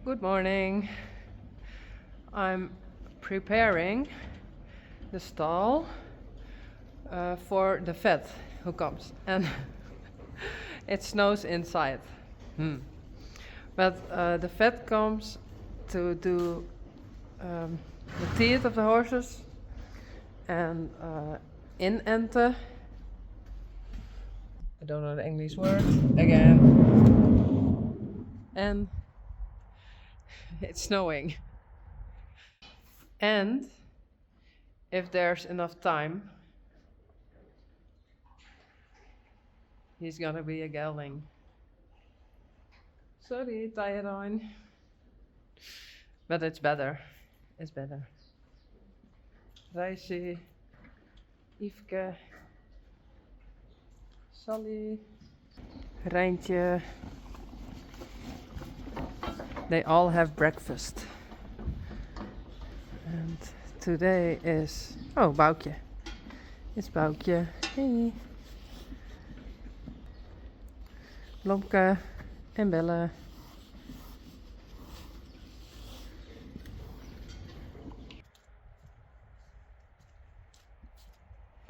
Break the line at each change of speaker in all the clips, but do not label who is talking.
Good morning. I'm preparing the stall for the vet who comes, and it snows inside. But the vet comes to do the teeth of the horses and inente. I don't know the English word again. And it's snowing. And if there's enough time, he's gonna be a gelding. Sorry, Teije Rein. But it's better. It's better. Risey, Yfke, Sally, Reintje. They all have breakfast. And today is... Oh, Baukje. It's Baukje. Hey. Blomke en Belle.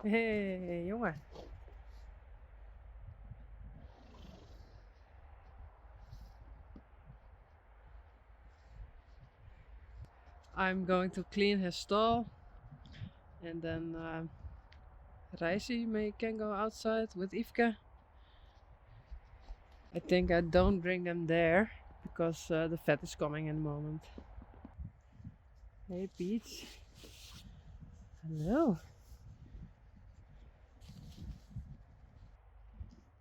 Hey, jongen. I'm going to clean his stall, and then Risey can go outside with Yfke. I think I don't bring them there because the vet is coming in a moment. Hey Peach. Hello.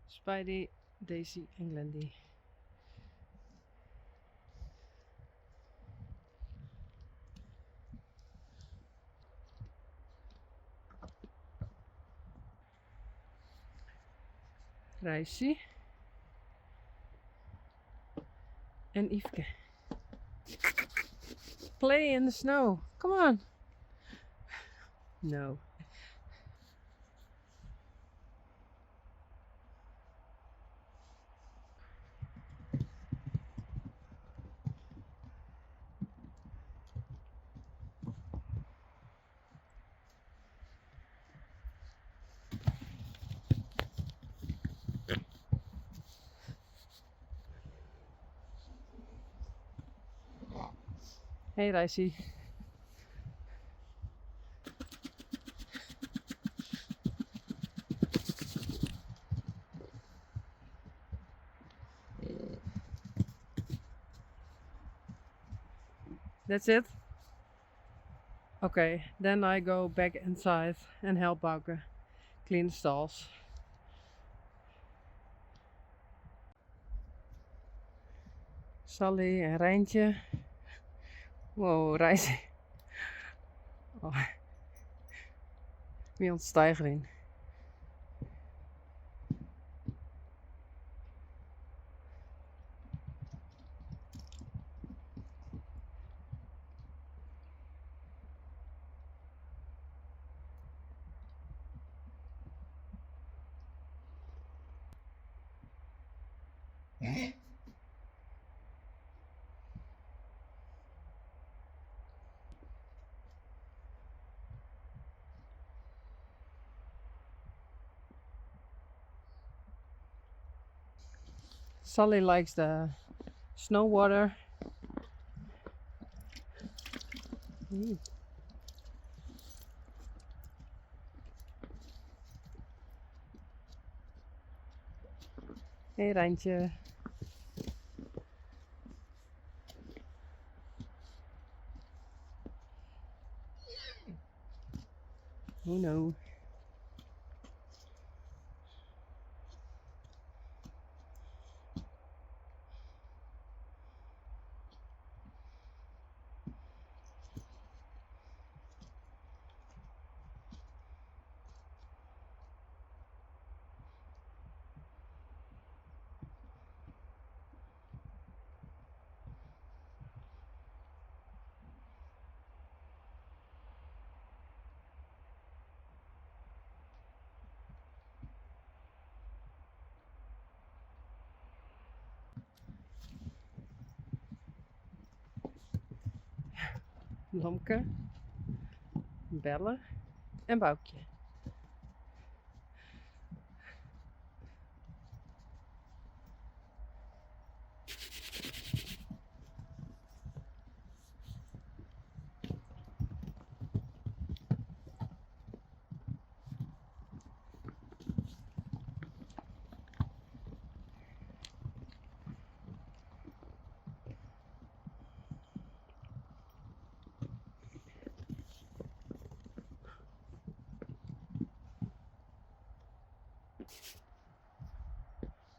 Spidey, Daisy and Glendy. Risey and Yfke. Play in the snow. Come on. No. Hey Risey. That's it? Okay, then I go back inside and help Baukje clean the stalls. Sally en Reintje. Wow, Risey. Oh. Wie ons Teije Rein. Sally likes the snow water. Hey Reintje. Oh no. Blomke, Belle en Baukje.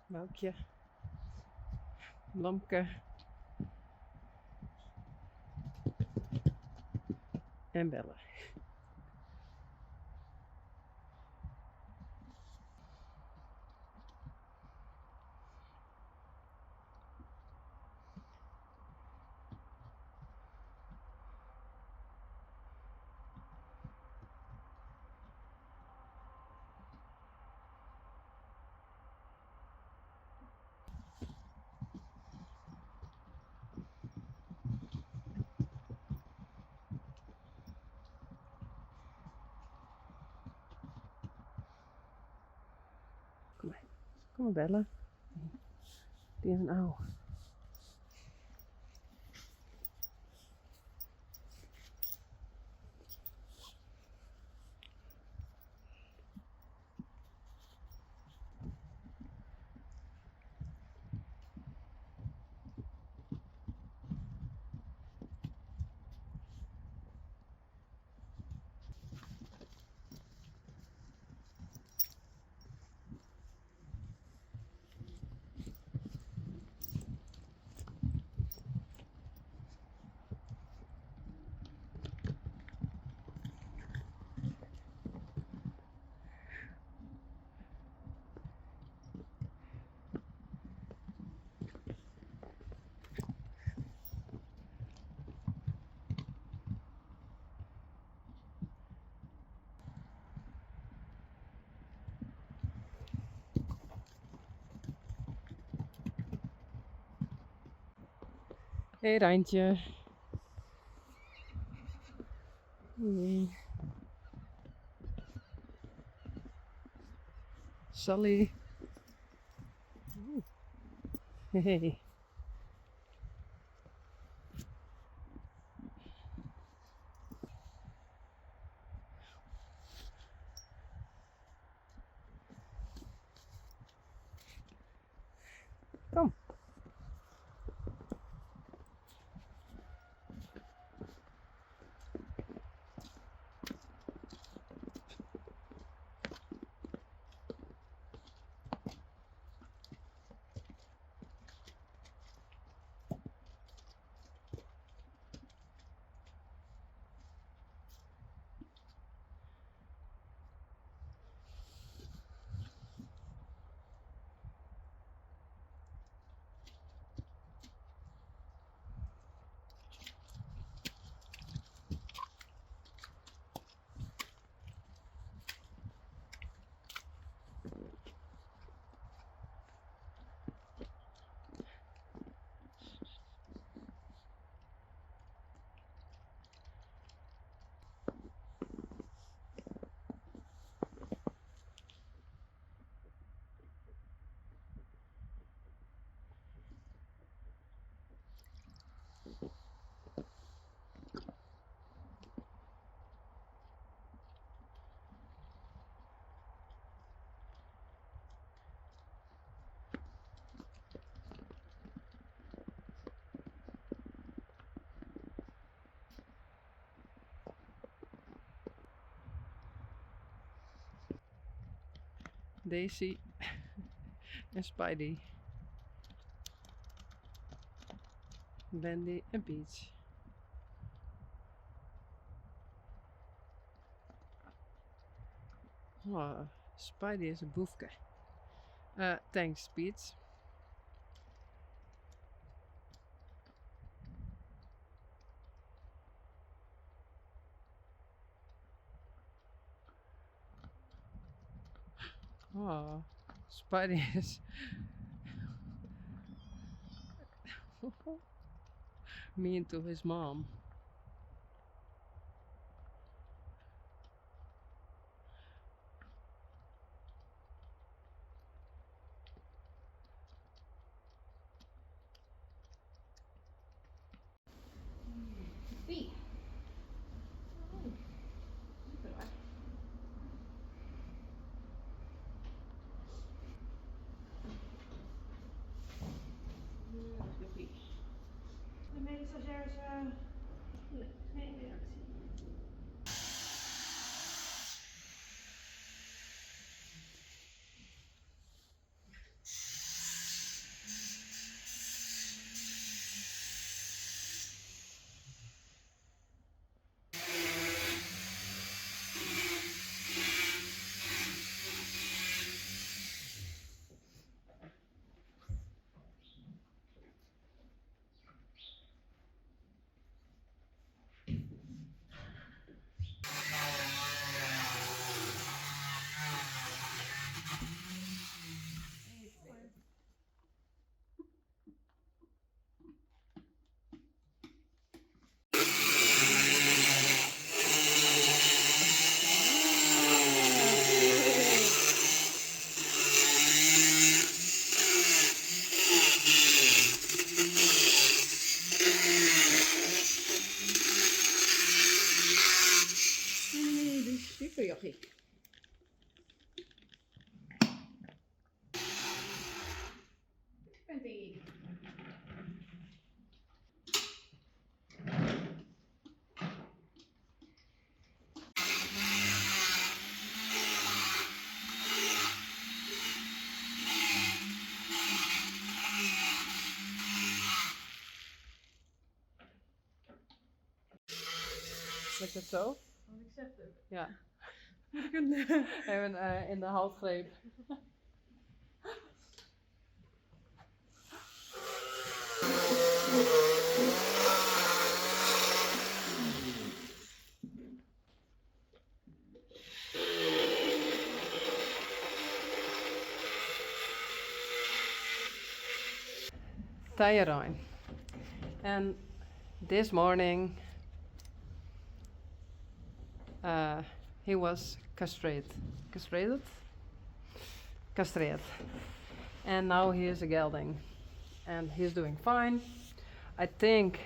Baukje, Blomke en Belle. Kom maar Belle. Die is een ouw. Hey Reintje. Hey. Sally. Hey. Kom. Daisy en Spidey. Wendy en Peach. Oh, Spidey is een boefke. Thanks, Peach. Oh, Spidey is mean to his mom. is als jij eens... Nee, geen reactie. Super jochie. Bent ie. Lukt het zo?
Wat ik zeg het.
Ja. Even in de halsgreep. Teije Rein. And this morning he was castrated. And now he is a gelding. And he's doing fine. I think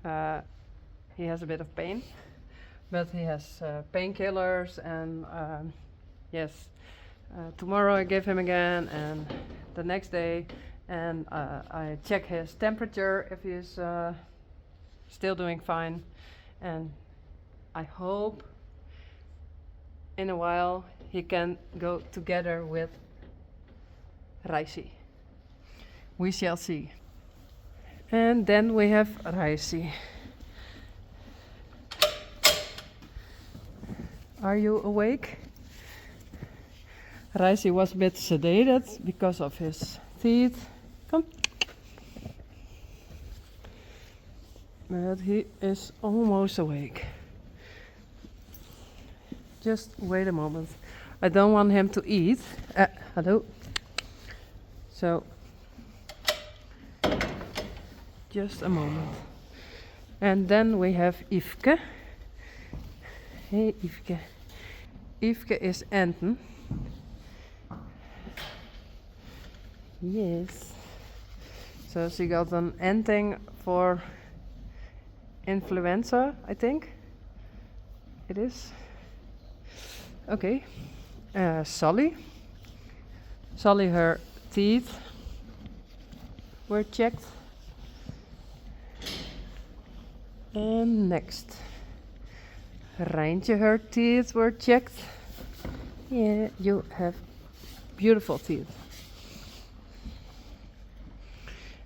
he has a bit of pain, but he has painkillers and yes, tomorrow I give him again and the next day, and I check his temperature if he's still doing fine, and I hope in a while he can go together with Risey. We shall see. And then we have Risey. Are you awake? Risey was a bit sedated because of his teeth. Come. But he is almost awake. Just wait a moment. I don't want him to eat. Hello. So, just a moment. And then we have Yfke. Hey Yfke. Yfke is enten. Yes. So she got an enting for influenza, I think. It is. Okay. Sully, her teeth were checked. And next, Reintje, her teeth were checked. Yeah, you have beautiful teeth.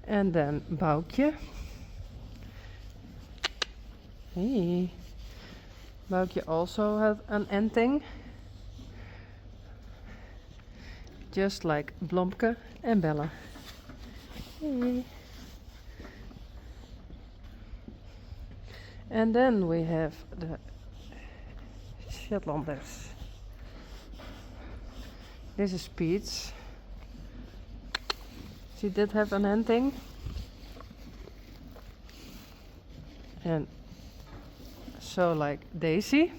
And then Baukje. Hey. Baukje also had an enting. Just like Blomke and Belle. Hey. And then we have the Shetlanders. This is Spideys. She did have an enting. And so like Daisy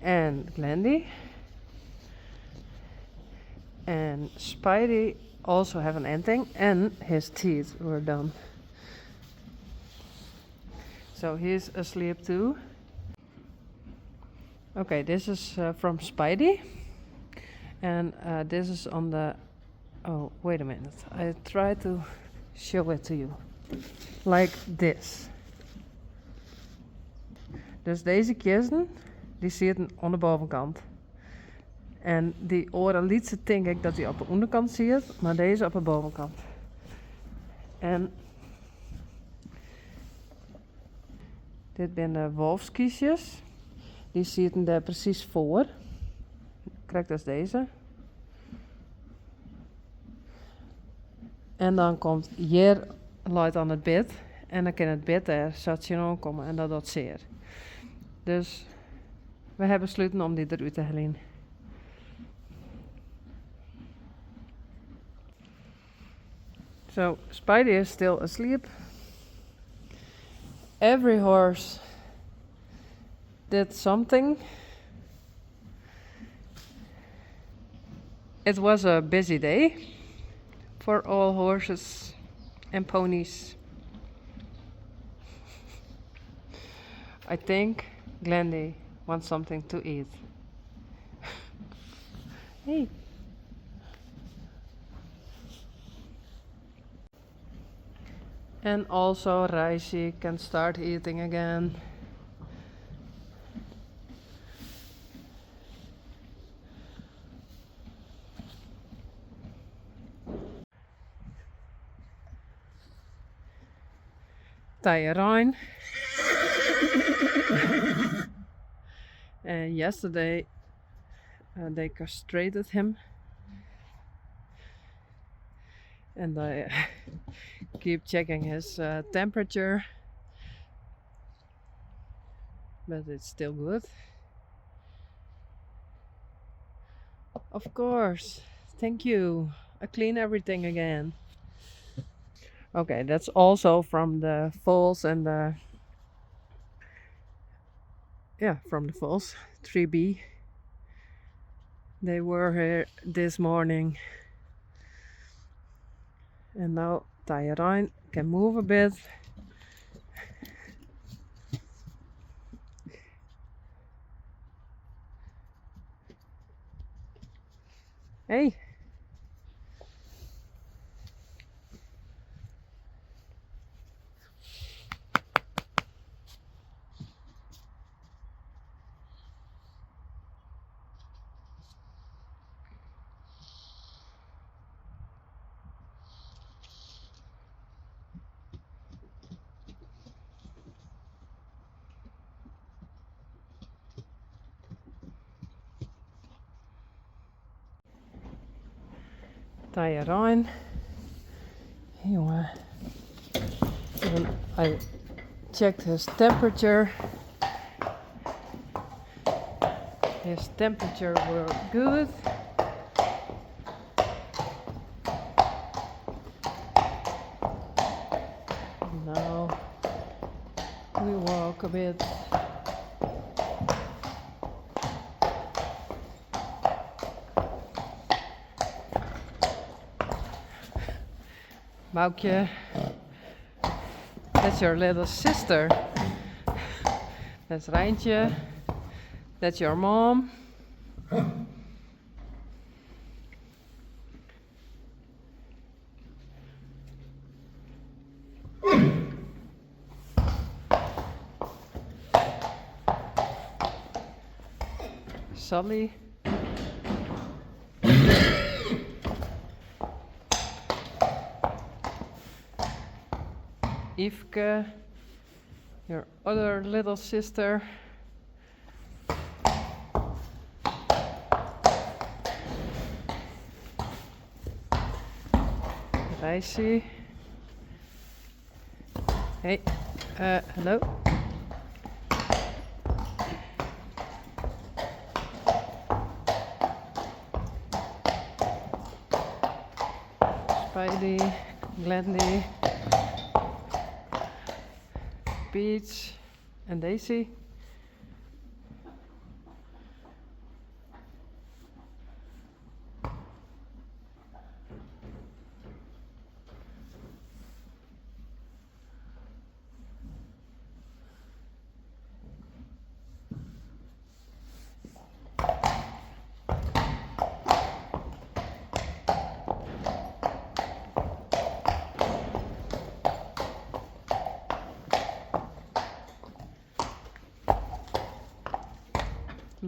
and Glendy and Spidey also have an enting, and his teeth were done. So he's asleep too. Okay, this is from Spidey, and this is on the... Oh, wait a minute. I try to show it to you. like this. Dus deze kisten, die zitten aan de bovenkant. En die orenliedse denk ik dat die op de onderkant zit, maar deze op de bovenkant. En dit zijn de wolfskiesjes. Die zitten er precies voor. Krijg dus deze. En dan komt hier luid aan het bed. En dan kan het bed er station komen en dat doet zeer. Dus we hebben besloten om die eruit te halen. So Spidey is still asleep. Every horse did something. It was a busy day for all horses and ponies. I think Glendy wants something to eat. Hey. And also Risey can start eating again. Teije Rein. And yesterday they castrated him. And I keep checking his temperature. But it's still good. Of course. Thank you. I clean everything again. Okay, that's also from the foals and the from the foals 3B. They were here this morning. And now Teije Rein can move a bit. Hey. Teije Rein. Jongen. And I checked his temperature. His temperature were good. Now we walk a bit. Baukje, that's your little sister. That's Reintje. That's your mom. Sally. Yfke, your other little sister. Risey. Hey, hello. Spidey, Glendy. Peach and Daisy.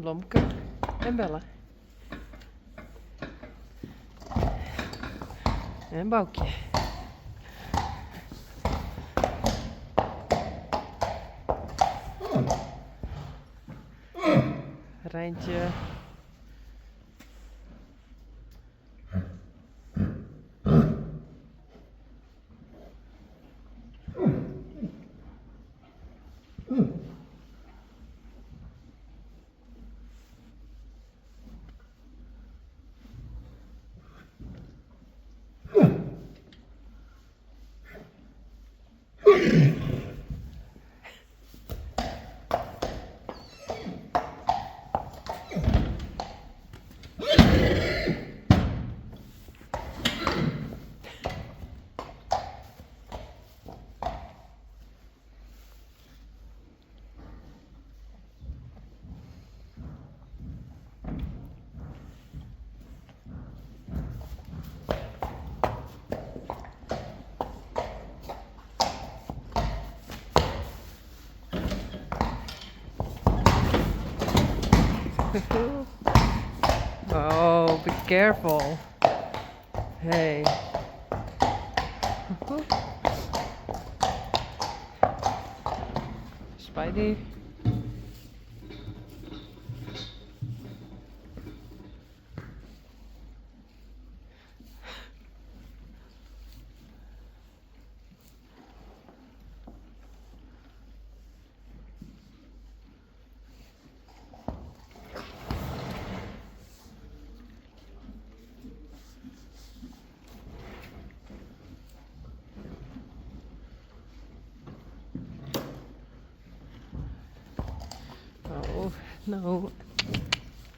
Blomke en Belle. En Baukje. Reintje. Oh, be careful. Hey. Spidey. Oh, no.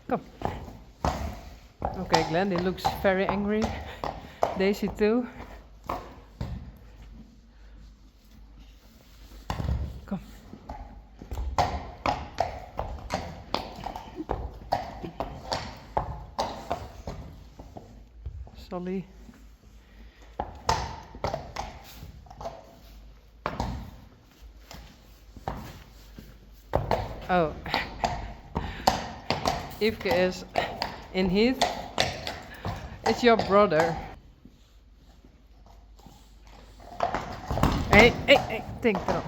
Come. Okay, Glendy looks very angry. Daisy too. Come. Solly. Oh. Yfke is in heat. It's your brother. Hey, hey, hey, think erom.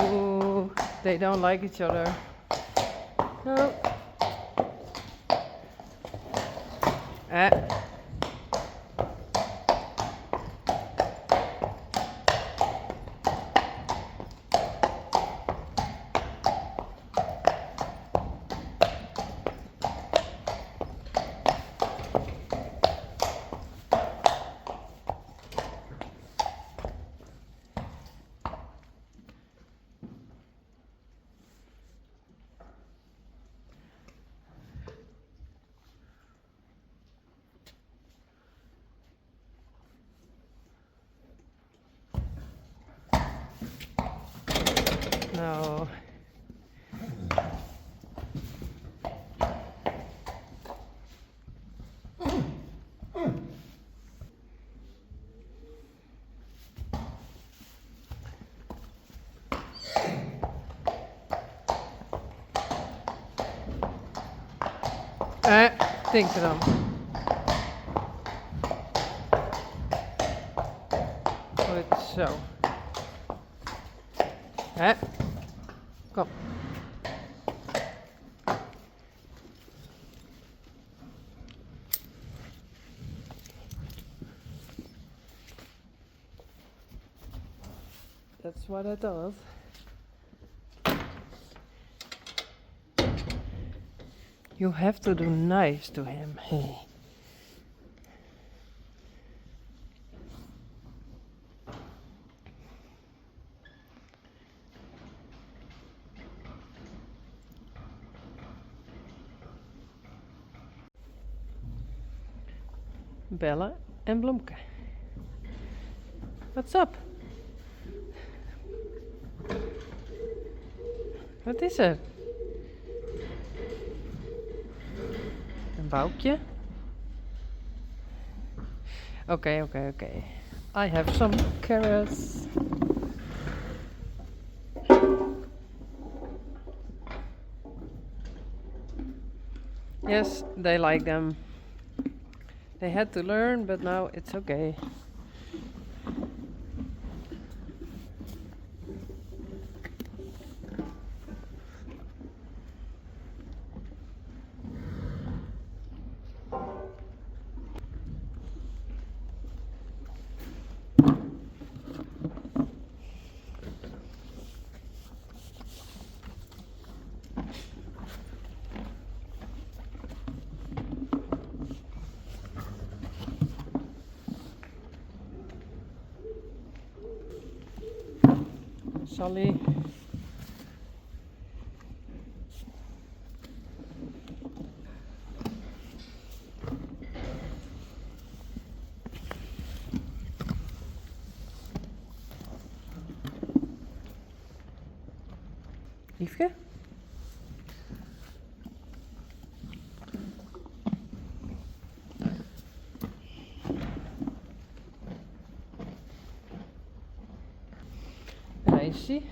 Ooh, they don't like each other. No. No. Think erom. Goed zo. Kom. That's what I thought. You have to do nice to him. Hey. Belle en Blomke. What's up? Wat is er? Een Baukje? Okay. I have some carrots. Yes, they like them. They had to learn, but now it's okay. Sally. Yfke. Risey.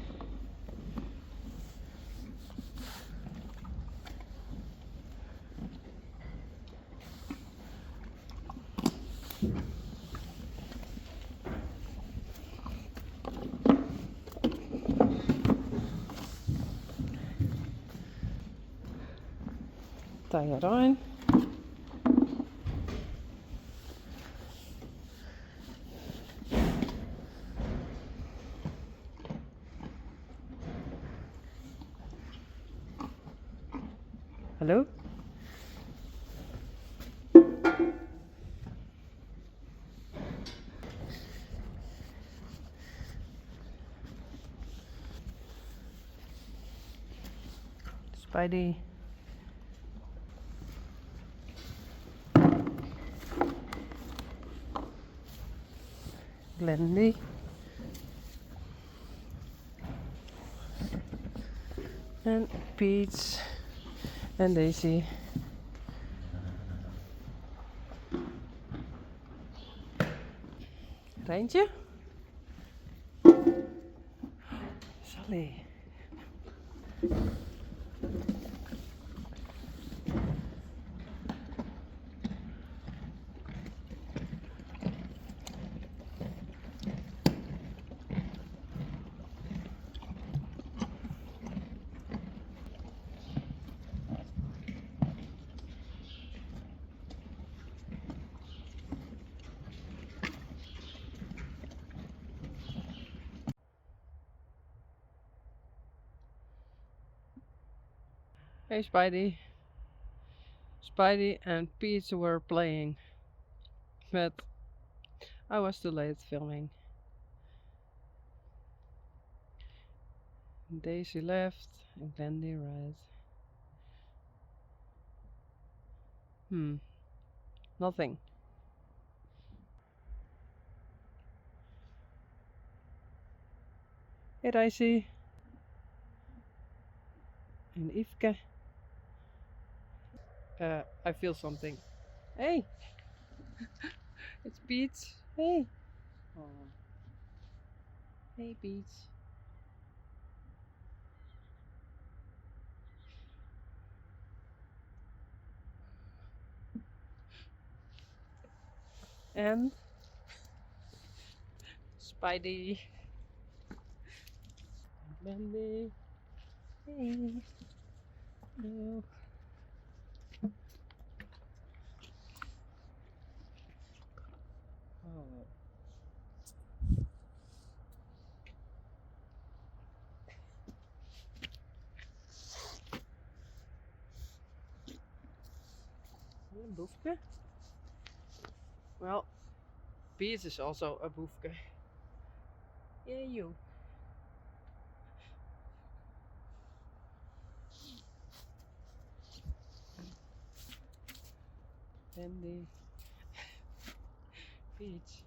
Teije Rein. Hallo? Spidey. Glendy. And Peach. And Daisy. Reintje. Sally. Hey Spidey. Spidey and Peach were playing, but I was too late filming. Daisy left and Glendy right. Nothing. Hey Risey and Yfke. I feel something. Hey! It's Peach. Hey! Oh. Hey Peach. And Spidey. Glendy. Hey. Hello. Oh. Boefke? Well, Peach is also a boefke. Yeah, you. Glendy. Peach.